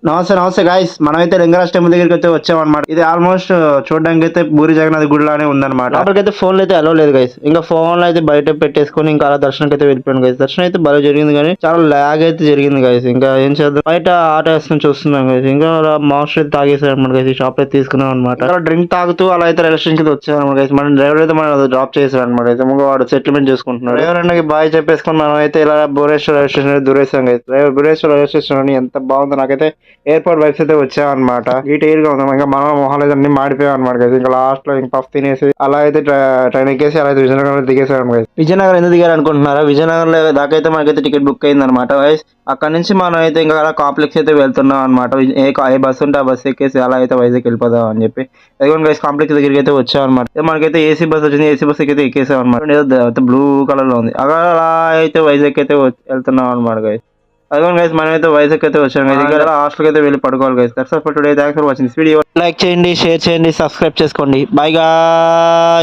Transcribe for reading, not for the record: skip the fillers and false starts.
నమస్తే నమస్తే గాయస్, మనమైతే లింగరాజ్ టెంపుల్ దగ్గరికి అయితే వచ్చామన్నమాట. ఇది ఆల్మోస్ట్ చూడడానికి అయితే పూరి జగన్నాథ్ గుడిలానే ఉందన్నమాట. లోపలికైతే ఫోన్లు అయితే అలో లేదు గైస్. ఇంకా ఫోన్లు అయితే బయట పెట్టేసుకొని ఇంకా అలా దర్శనంకి అయితే వెళ్ళిపోయాను గైస్. దర్శనం అయితే బాగా జరిగింది కానీ చాలా లాగ్ అయితే జరిగింది గైస్. ఇంకా ఏం చేద్దాం, బయట ఆట వేసుకొని చూస్తున్నాం గైస్. ఇంకా మాస్టర్ అయితే తాగేసారు అనమాట గైస్. ఈ షాప్ అయితే తీసుకున్నాం అనమాట. డ్రింక్ తాగుతూ అలా అయితే రైల్వే స్టేషన్ కి వచ్చాను అనమాట గైస్. మన డ్రైవర్ అయితే మనం డ్రాప్ చేశారు అనమాట గైస్. వాడు సెటిల్మెంట్ చేసుకుంటున్నాడు. డ్రైవర్ అన్నకి బాయ్ చెప్పేసుకొని మనం అయితే ఇలా భువనేశ్వర్ రైల్వే స్టేషన్ దూరేసాం గైస్. భువనేశ్వర్ రైల్వే స్టేషన్ అని ఎంత బాగుందో నాకైతే. ఎయిర్పోర్ట్ వైబ్స్ అయితే వచ్చామన్నమాట. డీటెయిల్ గా ఉన్నాం. ఇంకా మనం మొహాలు అయితే అన్ని మాడిపోయాం అనమాట గైస్. ఇంకా లాస్ట్ లో ఇంకా పఫ్ తినేసి అలా అయితే ట్రైన్ ఎక్కేసి అలా అయితే విజయనగరం దిగేసాం గైస్. విజయనగరం ఎందుకు దిగారు అనుకుంటున్నారా? విజయనగరం దాకా అయితే మనకైతే టికెట్ బుక్ అయింది అనమాట గైస్. అక్కడ నుంచి మనం అయితే ఇంకా అలా కాంప్లెక్స్ అయితే వెళ్తున్నాం అనమాట. ఏ బస్సు ఉంటే ఆ బస్సు ఎక్కేసి అలా అయితే వైజాగ్ వెళ్ళిపోదాం అని చెప్పి ఎదుగుని గైస్ కాంప్లెక్స్ దగ్గరికి అయితే వచ్చాం అనమాట. మనకైతే ఏసీ బస్ వచ్చింది. ఏసీ బస్ అయితే ఎక్కేసాం అనమాట. బ్లూ కలర్ లో ఉంది. అక్కడ అలా అయితే వైజాగ్ అయితే వెళ్తున్నాం అనమాట గైస్. అదిగోండి గైస్, మనమైతే వైజాగ్ అయితే వచ్చాం గైస్. ఇంకా హాస్టల్ అయితే వెళ్ళి పడుకోవాలి guys. That's all for today. Thanks for watching this video. Like చేయండి, షేర్ చేయండి, సబ్స్క్రైబ్ చేసుకోండి. By guys.